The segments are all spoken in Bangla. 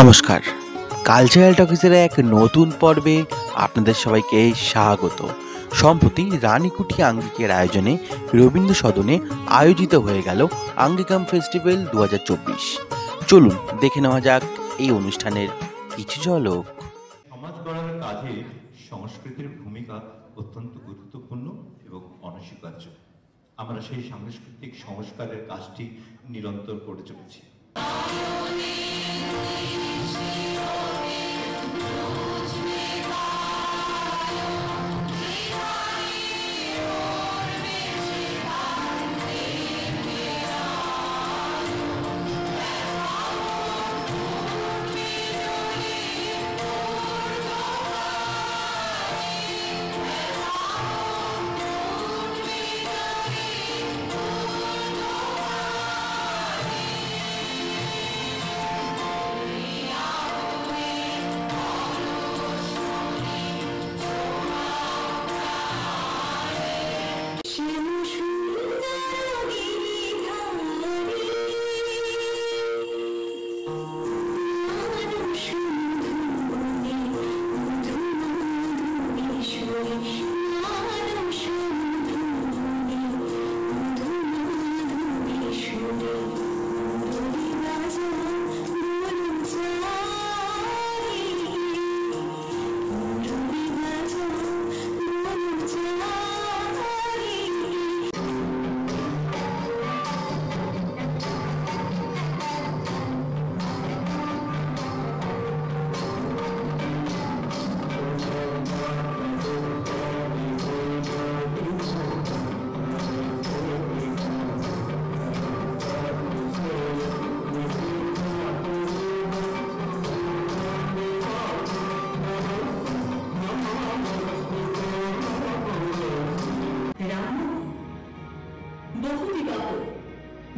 নমস্কার, কালচারাল টকিজের এক নতুন পর্বে আপনাদের সবাইকে স্বাগত। সম্প্রতি রানীকুঠি আঙ্গিকের আয়োজনে রবীন্দ্র সদনে আয়োজিত হয়ে গেল আঙ্গিকাম ফেস্টিভ্যাল 2024। চলুন দেখে নেওয়া যাক এই অনুষ্ঠানের কিছু ঝলক। সমাজ গড়ার কাজে সংস্কৃতির ভূমিকা অত্যন্ত গুরুত্বপূর্ণ এবং অনস্বীকার্য। আমরা সেই সাংস্কৃতিক সংস্কারের কাজটি নিরন্তর করে চলেছি।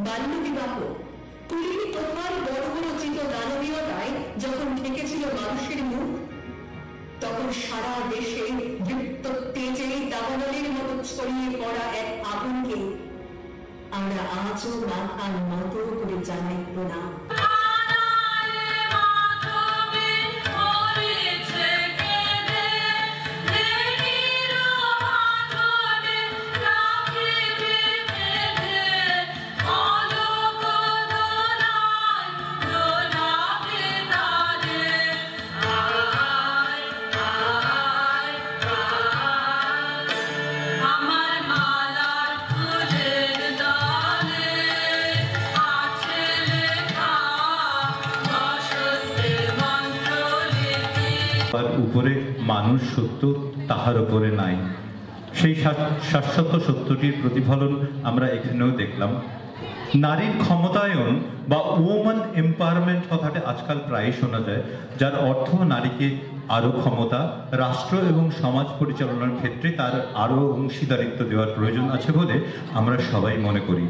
বাল্যবিবাহ তুলির প্রহার গর্বরচিত দানবীয়তায় যখন ঢেকেছিল মানুষের মুখ, তখন সারা দেশে দীপ্ত তেজে দাবানলের মতো ছড়িয়ে পড়া এক আগুনকে আমরা আজও মাথার নত করে জানাই প্রণাম। উপরে মানুষ সত্য, তাহার উপরে নাই। সেই শাশ্বত সত্যটির প্রতিফলন আমরা এখানেও দেখলাম। নারীর ক্ষমতায়ন বা ওম্যান এম্পাওয়ারমেন্ট কথাটা আজকাল প্রায় শোনা যায়, যার অর্থ নারীকে আরও ক্ষমতা, রাষ্ট্র এবং সমাজ পরিচালনার ক্ষেত্রে তার আরও অংশীদারিত্ব দেওয়ার প্রয়োজন আছে বলে আমরা সবাই মনে করি।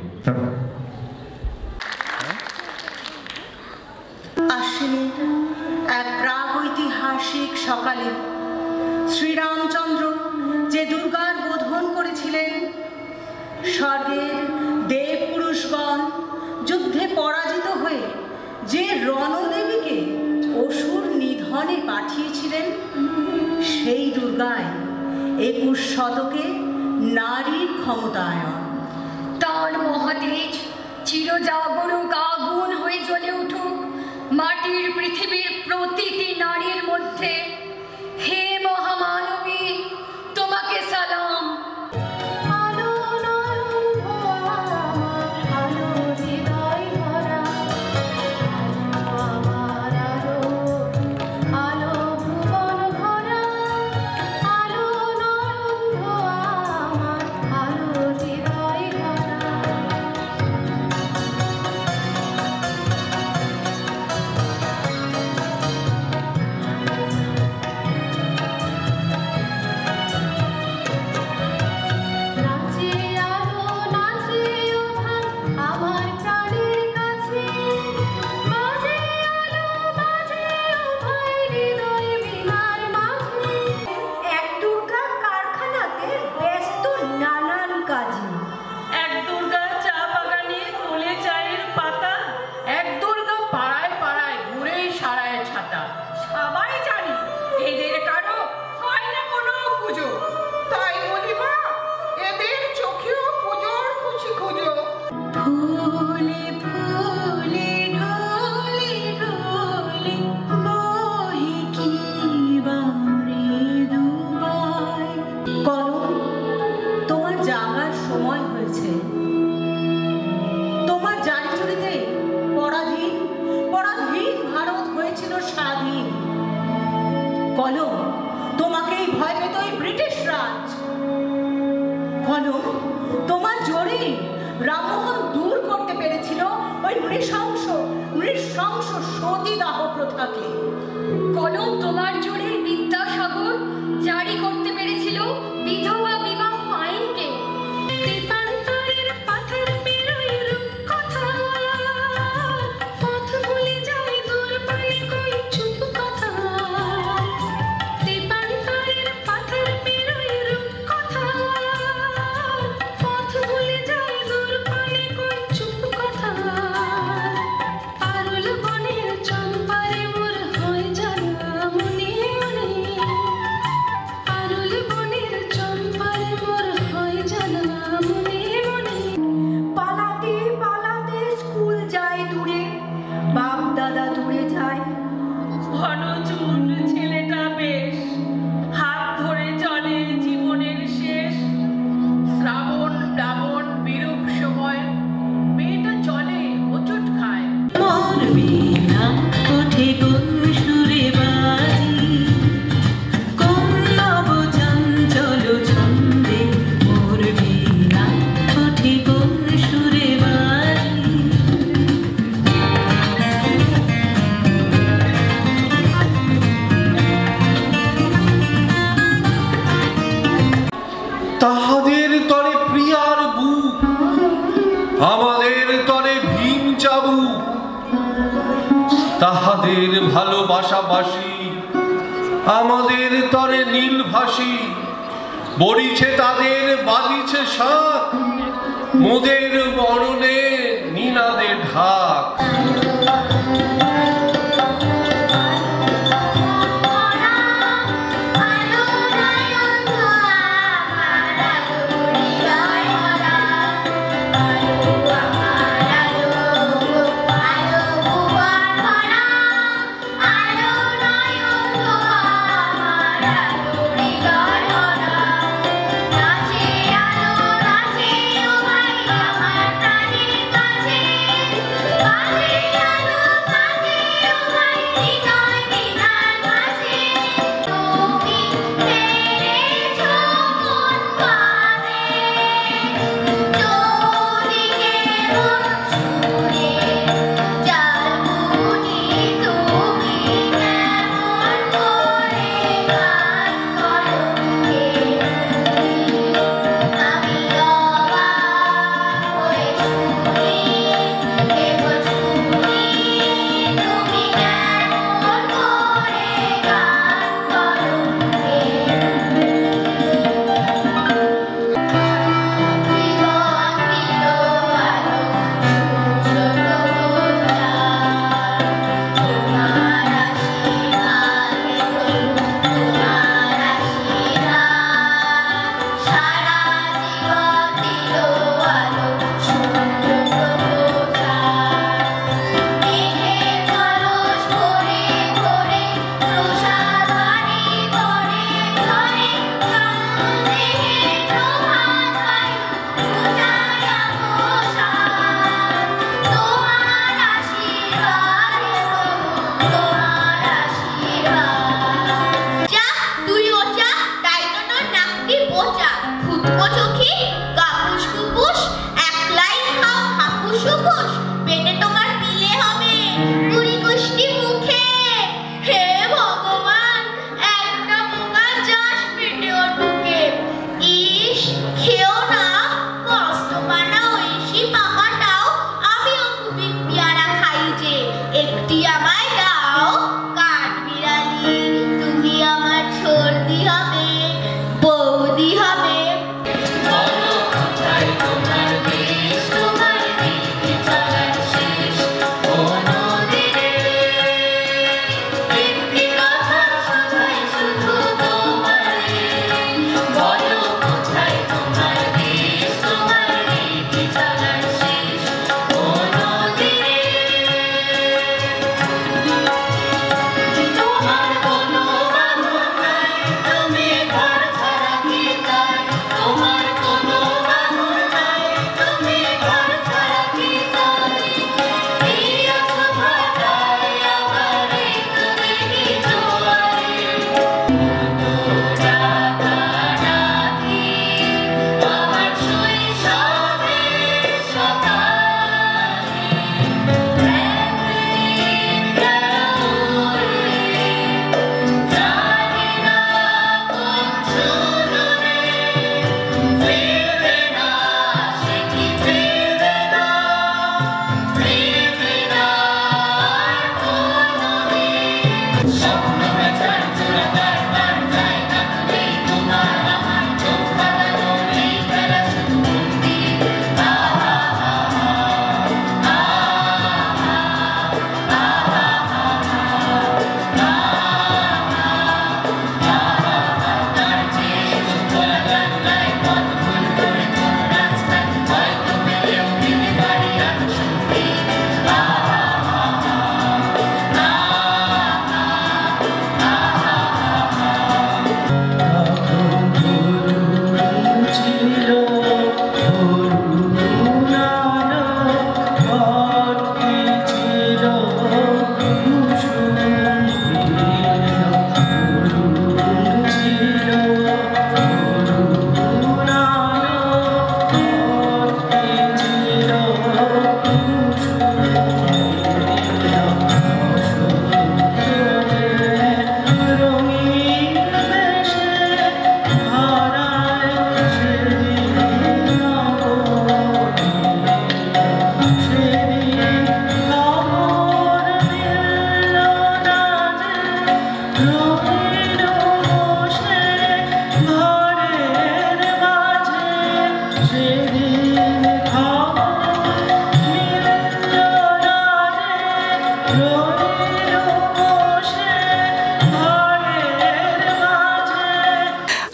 এক প্রাগৈতিহাসিক সকালে শ্রীরামচন্দ্র যে দুর্গার বোধন করেছিলেন, স্বর্গের দেব পুরুষগণ যুদ্ধে পরাজিত হয়ে যে রণদেবীকে অসুর নিধনে পাঠিয়েছিলেন, সেই দুর্গায় 21 শতকে নারীর ক্ষমতায়ন। তার মহাতেজ চিরজাগরুক আগুন হয়ে জ্বলে উঠুক মাটির পৃথিবীর প্রতিটি নারীর মধ্যে। হে মহামানবী, তোমাকে সালাম। সময় হয়েছে। তোমার জারি চুরিতে পরাধীন পরাধীন ভারত হয়েছিল স্বাধীন। কলম তোমাকেই ভয় পেত ওই ব্রিটিশ রাজ। কলম তোমার জোরে রামমোহন দূর করতে পেরেছিল ওই নৃশংস সতীদাহ প্রথাকে। কলম তোমার জোরে বিদ্যাসাগর জারি করতে পেরেছিল বিধবা বিবাহ আইনকে। তেপান্তরের পাথর পেরোয় রূপকথা, পথ ভুলে যায় দূর পানে কই চুপ কথা। তেপান্তরের পাথর পেরোয় রূপকথা, পথ ভুলে যায় দূর পানে কই চুপ কথা। পারুল বনের চম্পারে মোর হয় জানা মনে মনে, পারুল বনের চম্পারে মোর হয় জানা মনে মনে। পালাতে পালাতে স্কুল যায় দূরে, বাপ দাদা দূরে যায়। ঘন চুল ছেলেটা বেশ, হাত ধরে চলে জীবনের শেষ। শ্রাবণ ব্রাবণ বিরূপ সময়, মেয়েটা চলে হোঁচট খায়। মোর বীণা ওঠে কোন সুরে বাজি, কোন নব চঞ্চল ছন্দে। মোর বীণা ওঠে কোন সুরে বাজি। তাহাদের তরে প্রিয়ার বুক, আমাদের তরে ভীম চাবুক। তাহাদের ভালোবাসাবাসী, আমাদের তরে নীলভাসী। বরিছে তাদের বাজিছে শাঁখ, মোদের বরণে নিনাদে ঢাক। তোমার দেশ তোমার দিকে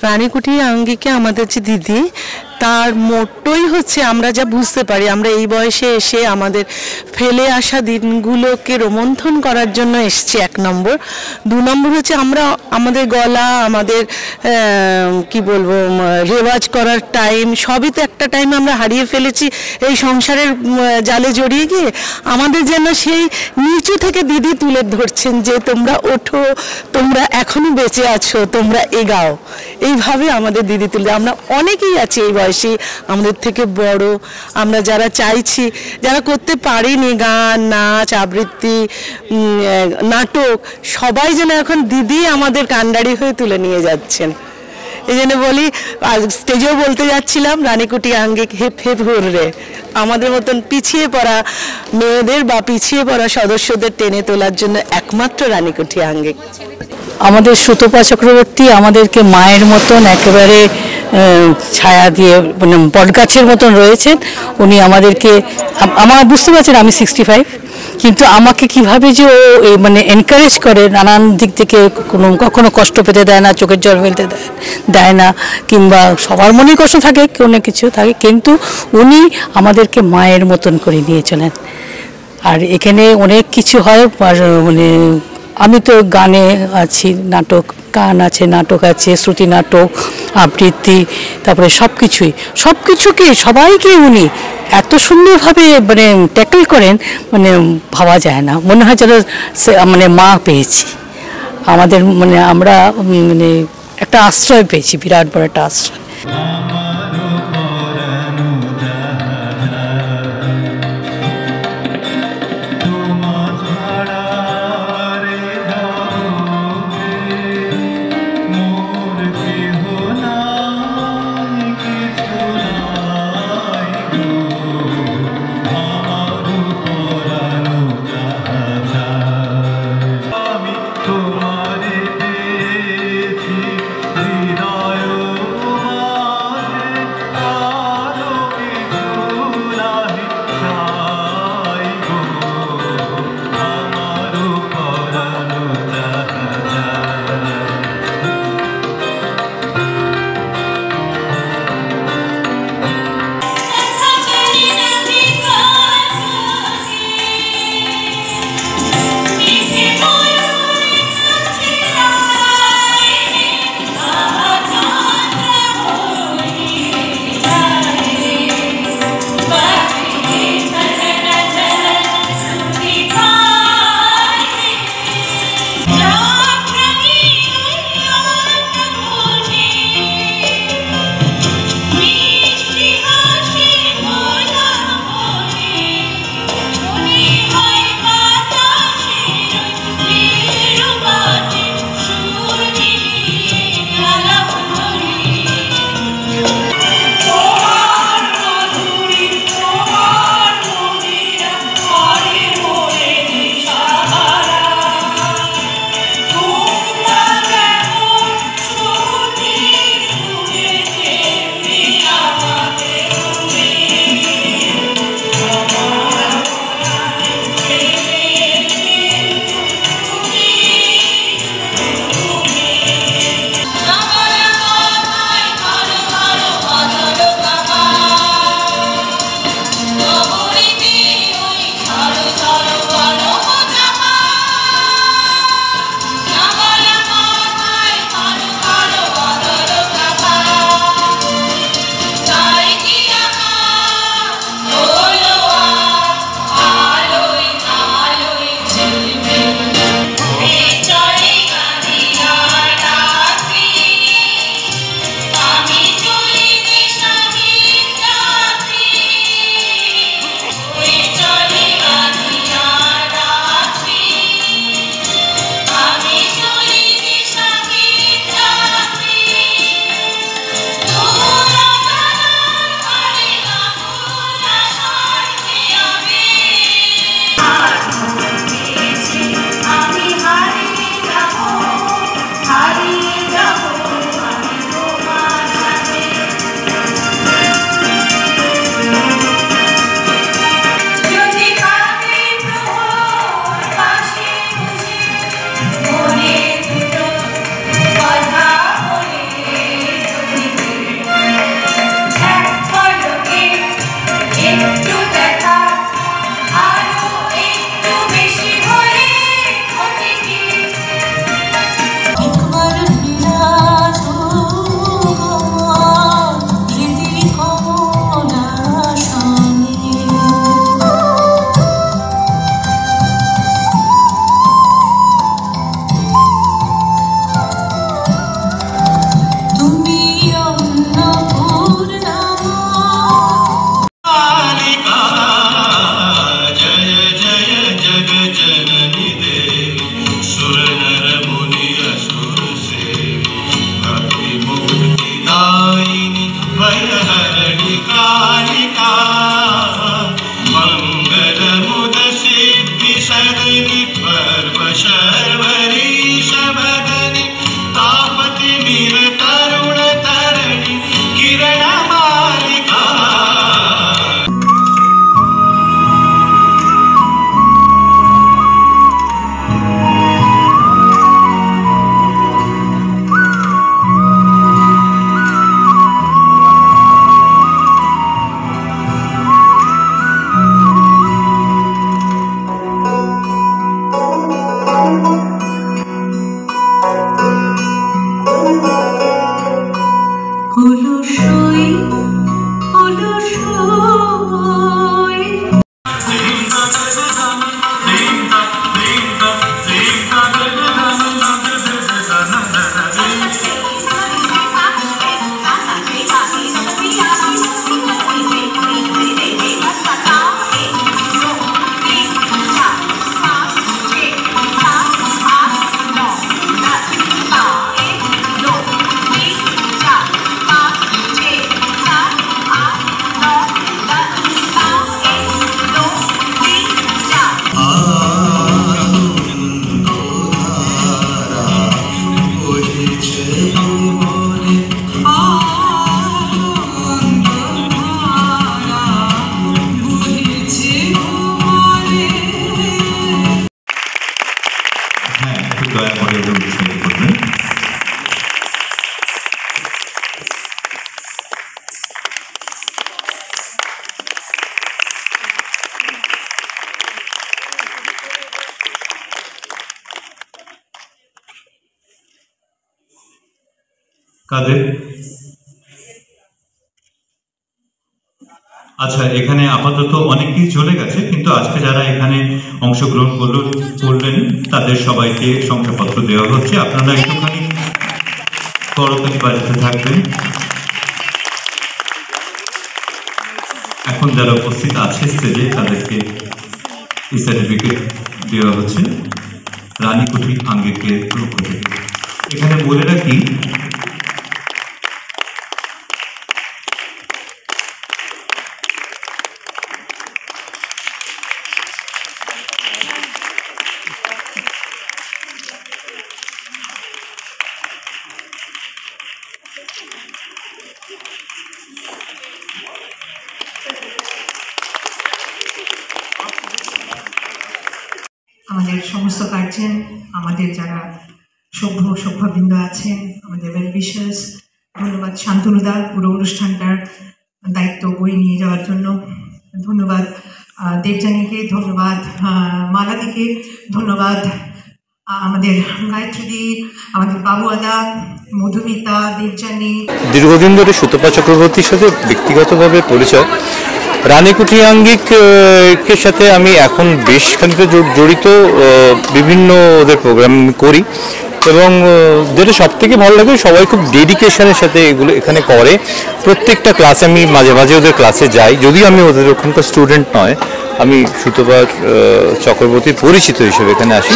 রানীকুঠি আঙ্গিকে আমাদের যে দিদি, তার মোটই হচ্ছে আমরা যা বুঝতে পারি, আমরা এই বয়সে এসে আমাদের ফেলে আসা দিনগুলোকে রোমন্থন করার জন্য এসছি, 1 নম্বর। 2 নম্বর হচ্ছে আমরা আমাদের গলা, আমাদের কি বলবো, রেওয়াজ করার টাইম, সবই তো একটা টাইম আমরা হারিয়ে ফেলেছি এই সংসারের জালে জড়িয়ে গিয়ে। আমাদের যেন সেই নিচু থেকে দিদি তুলে ধরছেন যে তোমরা ওঠো, তোমরা এখনো বেঁচে আছো, তোমরা এগাও। এইভাবে আমাদের দিদি তুলে, আমরা অনেকেই আছি এই বয়সী, আমাদের থেকে বড়, আমরা যারা চাইছি, যারা করতে পারিনি, গান, নাচ, আবৃত্তি, নাটক, সবাই যেন এখন দিদি আমাদের কান্ডারি হয়ে তুলে নিয়ে যাচ্ছেন। এই জন্য বলি, স্টেজেও বলতে যাচ্ছিলাম, রানীকুঠি আঙ্গিক হেপ হেপ হুররে, আমাদের মতন পিছিয়ে পড়া মেয়েদের বা পিছিয়ে পড়া সদস্যদের টেনে তোলার জন্য একমাত্র রানীকুঠি আঙ্গিক। আমাদের সুতপা চক্রবর্তী আমাদেরকে মায়ের মতন একেবারে ছায়া দিয়ে, মানে বটগাছের মতন রয়েছেন উনি আমাদেরকে। আমার বুঝতে পারছেন আমি 65, কিন্তু আমাকে কিভাবে যে ও মানে এনকারেজ করে, নানান দিক থেকে কখনো কষ্ট পেতে দেয় না, চোখের জল ফেলতে দেয় না, কিংবা সবার মনে কষ্ট থাকে, কোনো কিছু থাকে, কিন্তু উনি আমাদেরকে মায়ের মতন করে নিয়ে চলেন। আর এখানে অনেক কিছু হয়, মানে আমি তো গানে আছি, গান আছে, নাটক আছে, শ্রুতি নাটক, আবৃত্তি, তারপরে সব কিছুকে সবাইকে উনি এত সুন্দরভাবে মানে ট্যাকল করেন, মানে ভাবা যায় না, মনে হয় যেন মানে মা পেয়েছি আমাদের, মানে আমরা মানে একটা আশ্রয় পেয়েছি, বিরাট বড় একটা আশ্রয়। কাদের? আচ্ছা, এখানে আপাতত অনেকেই চলে গেছে, কিন্তু আজকে যারা এখানে অংশগ্রহণ করলেন তাদের সবাইকে শংসাপত্র দেওয়া হচ্ছে। আপনারা একটুখানি করতালি বাড়িতে থাকবেন। এখন যারা উপস্থিত আছে স্টেজে তাদেরকে এই সার্টিফিকেট দেওয়া হচ্ছে রানীকুঠি আঙ্গিকের পক্ষ থেকে। এখানে বলে রাখি, আমাদের সমস্ত গার্জেন, আমাদের যারা সভ্যবৃন্দ আছেন, আমাদের ওয়েল উইশার্স, ধন্যবাদ শান্তনুদা পুরো অনুষ্ঠানটার দায়িত্ব বয়ে নিয়ে যাওয়ার জন্য, ধন্যবাদ দেবযানীকে, ধন্যবাদ মালাদিকে, ধন্যবাদ আমাদের গায়ত্রীদি, আমাদের বাবুয়াদা, মধুমিতা, দেবযানী। দীর্ঘদিন ধরে সুতপা চক্রবর্তীর সাথে ব্যক্তিগতভাবে পরিচয়। রানীকুঠি আঙ্গিকের সাথে আমি এখন বেশ খানিকটা জড়িত, বিভিন্ন ওদের প্রোগ্রাম করি এবং যেটা সব থেকে ভালো লাগে সবাই খুব ডেডিকেশনের সাথে এগুলো এখানে করে। প্রত্যেকটা ক্লাসে আমি মাঝে মাঝে ওদের ক্লাসে যাই, যদিও আমি ওদের ওখানকার স্টুডেন্ট নয়, আমি সুতপা চক্রবর্তীর পরিচিত হিসেবে এখানে আসি।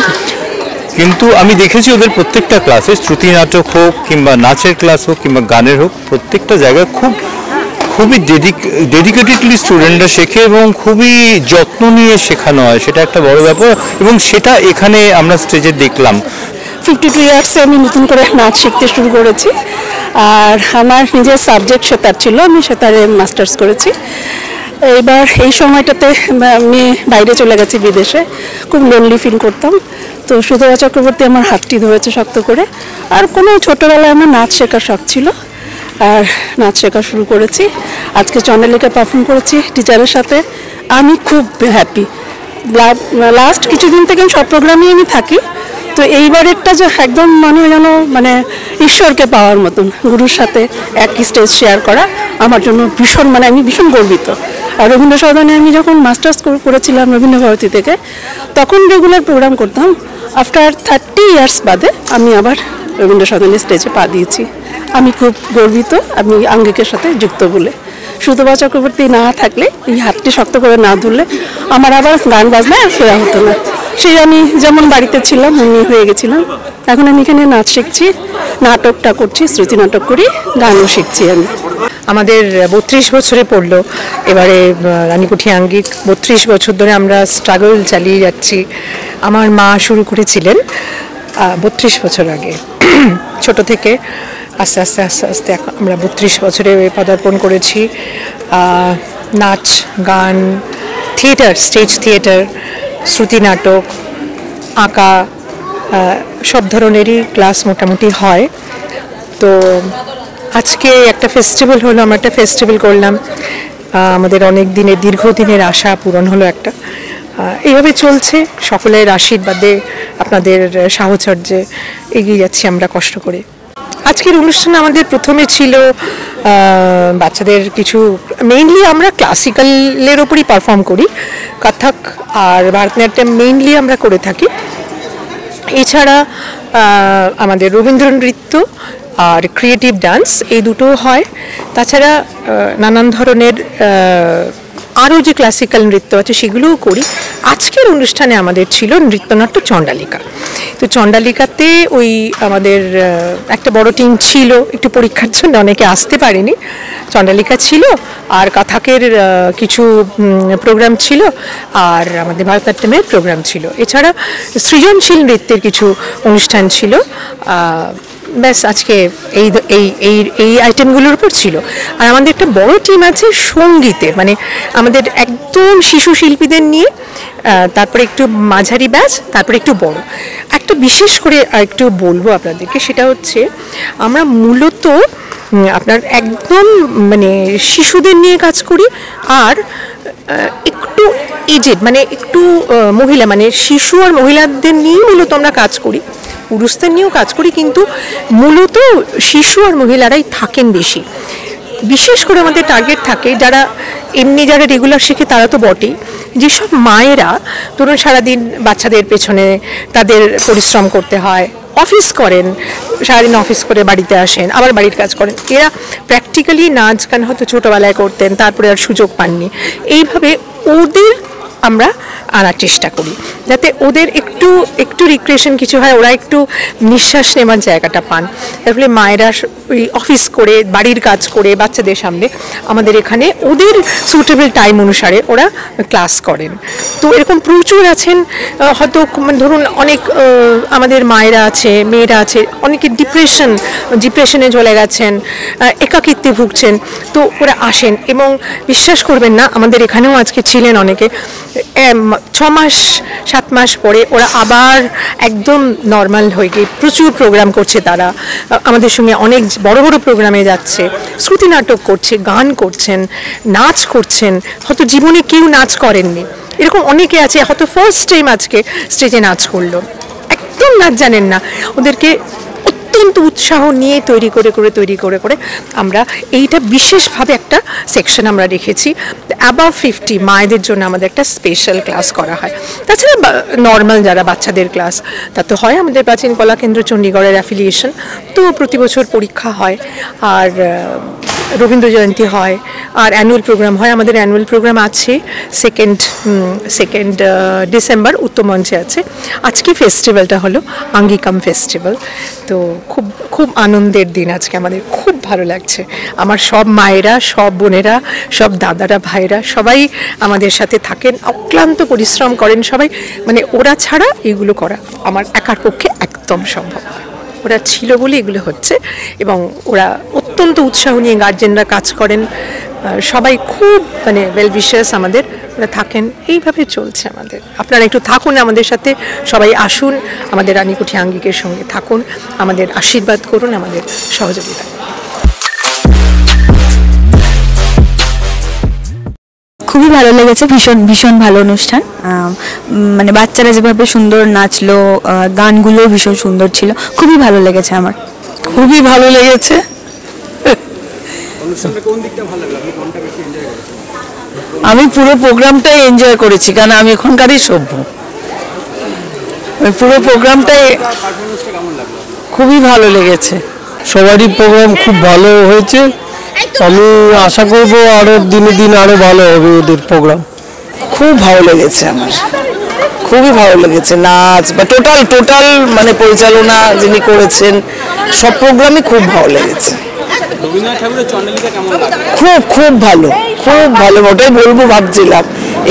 কিন্তু আমি দেখেছি ওদের প্রত্যেকটা ক্লাসে, শ্রুতি নাটক হোক কিংবা নাচের ক্লাস হোক কিংবা গানের হোক, প্রত্যেকটা জায়গায় খুবই ডেডিকেটেডলি স্টুডেন্টরা শেখে এবং খুবই যত্ন নিয়ে শেখানো হয়, সেটা একটা বড় ব্যাপার এবং সেটা এখানে আমরা স্টেজে দেখলাম। 52 ইয়ার্সে আমি নতুন করে নাচ শিখতে শুরু করেছি, আর আমার নিজের সাবজেক্ট সেতার ছিল, আমি সেতারে মাস্টার্স করেছি। এবার এই সময়টাতে আমি বাইরে চলে গেছি বিদেশে, খুব লোনলি ফিল করতাম, তো সুতপা চক্রবর্তী আমার হাতটি ধরেছে শক্ত করে। আর কোনো ছোটোবেলায় আমার নাচ শেখার শখ ছিল, আর নাচ শেখা শুরু করেছি। আজকে চন্দ্রলেখা পারফর্ম করেছি টিচারের সাথে, আমি খুব হ্যাপি। লাস্ট কিছুদিন থেকে সব প্রোগ্রামে আমি থাকি, তো এইবারেরটা যে একদম মানে ঈশ্বরকে পাওয়ার মতন, গুরুর সাথে একই স্টেজ শেয়ার করা আমার জন্য ভীষণ, আমি ভীষণ গর্বিত। আর রবীন্দ্র সদনে আমি যখন মাস্টার্স করেছিলাম রবীন্দ্র ভারতী থেকে, তখন রেগুলার প্রোগ্রাম করতাম। আফটার 30 ইয়ার্স বাদে আমি আবার রবীন্দ্র সদনের স্টেজে পা দিয়েছি। আমি খুব গর্বিত, আমি আঙ্গিকের সাথে যুক্ত বলে। সুতপা চক্রবর্তী না থাকলে, এই হাতটি শক্ত করে না ধরলে আমার আবার গান বাজনা আর ফেরা হতো না। সেই আমি যেমন বাড়িতে ছিলাম অমনি হয়ে গেছিলাম। এখন আমি এখানে নাচ শিখছি, নাটকটা করছি, শ্রুতি নাটক করি, গানও শিখছি আমি। আমাদের 32 বছরে পড়লো এবারে রানীকুঠি আঙ্গিক। 32 বছর ধরে আমরা স্ট্রাগল চালিয়ে যাচ্ছি। আমার মা শুরু করেছিলেন 32 বছর আগে, ছোট থেকে আস্তে আস্তে আস্তে আস্তে আমরা 32 বছরে পদার্পণ করেছি। নাচ, গান, থিয়েটার, স্টেজ থিয়েটার, শ্রুতি নাটক, আঁকা, সব ধরনেরই ক্লাস মোটামুটি হয়। তো আজকে একটা ফেস্টিভ্যাল হলো, আমরা একটা ফেস্টিভ্যাল করলাম, আমাদের অনেক দিনের দীর্ঘদিনের আশা পূরণ হলো একটা। এইভাবে চলছে, সকলের আশীর্বাদে, আপনাদের সাহচর্যে এগিয়ে যাচ্ছি আমরা কষ্ট করে। আজকের অনুষ্ঠানে আমাদের প্রথমে ছিল বাচ্চাদের কিছু, মেইনলি আমরা ক্লাসিক্যালের ওপরই পারফর্ম করি, কত্থক আর ভারতনাট্যম মেইনলি আমরা করে থাকি। এছাড়া আমাদের রবীন্দ্র নৃত্য আর ক্রিয়েটিভ ডান্স এই দুটো হয়। তাছাড়া নানান ধরনের আরও যে ক্লাসিক্যাল নৃত্য আছে সেগুলোও করি। আজকের অনুষ্ঠানে আমাদের ছিল নৃত্যনাট্য চণ্ডালিকা। তো চণ্ডালিকাতে ওই আমাদের একটা বড় টিম ছিল, একটু পরীক্ষার জন্য অনেকে আসতে পারেনি। চণ্ডালিকা ছিল, আর কত্থকের কিছু প্রোগ্রাম ছিল, আর আমাদের ভারতনাট্যমের প্রোগ্রাম ছিল। এছাড়া সৃজনশীল নৃত্যের কিছু অনুষ্ঠান ছিল। ব্যাস আজকে এই এই এই এই আইটেমগুলোর উপর ছিল। আর আমাদের একটা বড় টিম আছে সঙ্গীতের, মানে আমাদের একদম শিশু শিল্পীদের নিয়ে, তারপরে একটু মাঝারি ব্যাচ, তারপরে একটু বড়। একটা বিশেষ করে একটু বলবো আপনাদেরকে, সেটা হচ্ছে আমরা মূলত আপনার একদম মানে শিশুদের নিয়ে কাজ করি, আর একটু এজেড মানে একটু মহিলা, মানে শিশু আর মহিলাদের নিয়েই মূলত আমরা কাজ করি। পুরুষদের নিয়েও কাজ করি, কিন্তু মূলত শিশু আর মহিলারাই থাকেন বেশি। বিশেষ করে আমাদের টার্গেট থাকে যারা রেগুলার শেখে তারা তো বটেই, যেসব মায়েরা ধরুন সারাদিন বাচ্চাদের পেছনে তাদের পরিশ্রম করতে হয়, অফিস করেন, সারাদিন অফিস করে বাড়িতে আসেন, আবার বাড়ির কাজ করেন, এরা প্র্যাকটিক্যালি নাচ গান হয়তো ছোটোবেলায় করতেন, তারপরে আর সুযোগ পাননি। এইভাবে ওদের আমরা আনার চেষ্টা করি যাতে ওদের একটু একটু রিক্রিয়েশন কিছু হয়, ওরা একটু নিঃশ্বাস নেওয়ার জায়গাটা পান। তার ফলে মায়েরা ওই অফিস করে বাড়ির কাজ করে বাচ্চাদের সামনে আমাদের এখানে ওদের সুটেবল টাইম অনুসারে ওরা ক্লাস করেন। তো এরকম প্রচুর আছেন, হয়তো ধরুন অনেক আমাদের মায়েরা আছে, মেয়েরা আছে, অনেকে ডিপ্রেশনে চলে গেছেন, একাকিত্বে ভুগছেন, তো ওরা আসেন এবং বিশ্বাস করবেন না আমাদের এখানেও আজকে ছিলেন অনেকে, 6 মাস 7 মাস পরে ওরা আবার একদম নর্মাল হয়ে গিয়ে প্রচুর প্রোগ্রাম করছে। তারা আমাদের সঙ্গে অনেক বড় বড় প্রোগ্রামে যাচ্ছে, শ্রুতি নাটক করছে, গান করছেন, নাচ করছেন, হয়তো জীবনে কেউ নাচ করেননি এরকম অনেকে আছে, হয়তো ফার্স্ট টাইম আজকে স্টেজে নাচ করলো, একদম নাচ জানেন না, ওদেরকে অত্যন্ত উৎসাহ নিয়ে তৈরি করে আমরা এইটা বিশেষভাবে একটা সেকশন আমরা রেখেছি। অ্যাবাভ 50 মায়েদের জন্য আমাদের একটা স্পেশাল ক্লাস করা হয়। তাছাড়া নর্মাল যারা বাচ্চাদের ক্লাস তা তো হয়, আমাদের প্রাচীন কলা কেন্দ্র চণ্ডীগড়ের অ্যাফিলিয়েশন, তো প্রতি বছর পরীক্ষা হয়, আর রবীন্দ্র জয়ন্তী হয়, আর অ্যানুয়াল প্রোগ্রাম হয়। আমাদের অ্যানুয়াল প্রোগ্রাম আছে সেকেন্ড ডিসেম্বর উত্তম মঞ্চে আছে। আজকে ফেস্টিভ্যালটা হলো আঙ্গিকাম ফেস্টিভ্যাল, তো খুব আনন্দের দিন আজকে, আমাদের খুব ভালো লাগছে। আমার সব মায়েরা, সব বোনেরা, সব দাদারা, ভাইরা সবাই আমাদের সাথে থাকেন, অক্লান্ত পরিশ্রম করেন সবাই, মানে ওরা ছাড়া এগুলো করা আমার একার পক্ষে একদম সম্ভব নয়। ওরা ছিল বলে এগুলো হচ্ছে, এবং ওরা অত্যন্ত উৎসাহ নিয়ে গার্জেনরা কাজ করেন, সবাই খুব মানে ওয়েল উইশার্স আমাদের, ওরা থাকেন, এইভাবে চলছে আমাদের। আপনারা একটু থাকুন আমাদের সাথে, সবাই আসুন, আমাদের রানীকুঠি আঙ্গিকের সঙ্গে থাকুন, আমাদের আশীর্বাদ করুন, আমাদের সহযোগিতা। খুবই ভালো লেগেছে, ভীষণ ভালো অনুষ্ঠান। মানে বাচ্চারা যেভাবে সুন্দর নাচলো, গানগুলো ভীষণ সুন্দর ছিল, খুবই ভালো লেগেছে আমার, খুবই ভালো লেগেছে। আমি পুরো প্রোগ্রামটাই এনজয় করেছি, কারণ আমি এখনকারই সভ্য। পুরো প্রোগ্রামটাই খুবই ভালো লেগেছে, সবারই প্রোগ্রাম খুব ভালো হয়েছে। আমি আশা করব আরো দিনে দিন আরো ভালো হবে ওদের প্রোগ্রাম। খুব ভালো লেগেছে আমার, খুবই ভালো লেগেছে। নাচ বা টোটাল মানে পরিচালনা যিনি করেছেন, সব প্রোগ্রামই খুব ভালো লেগেছে। খুব ভালো, ওটাই বলবো ভাবছিলাম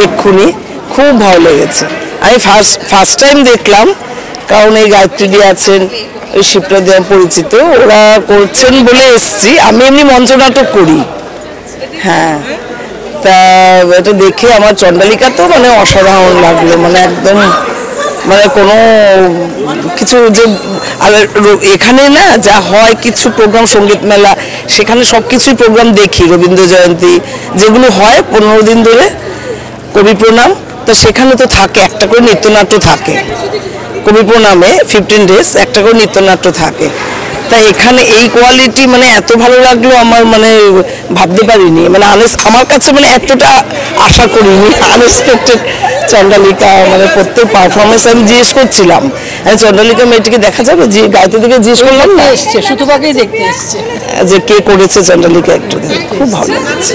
এক্ষুনি, খুব ভালো লেগেছে। আমি ফার্স্ট টাইম দেখলাম, কারণ এই গায়ত্রী আছেন, ওই শিপ্রাদি পরিচিত, ওরা করছেন বলে এসছি। আমি এমনি মঞ্চনাটক করি, হ্যাঁ, তা এটা দেখে আমার চণ্ডালিকা তো মানে অসাধারণ লাগলো, মানে একদম মানে কোনো কিছু যে এখানে না যা হয় কিছু প্রোগ্রাম, সঙ্গীত মেলা, সেখানে সব কিছুই প্রোগ্রাম দেখি, রবীন্দ্র জয়ন্তী যেগুলো হয় 15 দিন ধরে, কবি প্রণাম, তো সেখানে তো থাকে একটা করে নৃত্যনাট্য থাকে, কবি প্রণামে 15 ডেজ একটা করে নৃত্যনাট্য থাকে। তা এখানে এই কোয়ালিটি মানে এত ভালো লাগলো আমার, মানে ভাবতে পারিনি, মানে আমার কাছে মানে এতটা আশা করিনি, আনএক্সপেক্টেড। চণ্ডালিকা মানে প্রত্যেক পারফরমেন্স আমি জিজ্ঞেস করছিলাম, চণ্ডালিকা মেয়েটিকে দেখা যাবে, যে গায়ত্রী থেকে জিজ্ঞেস করলাম না, এসছে শুধুবাকেই দেখতে এসছে যে কে করেছে চণ্ডালিকা, একটু খুব ভালো লাগছে।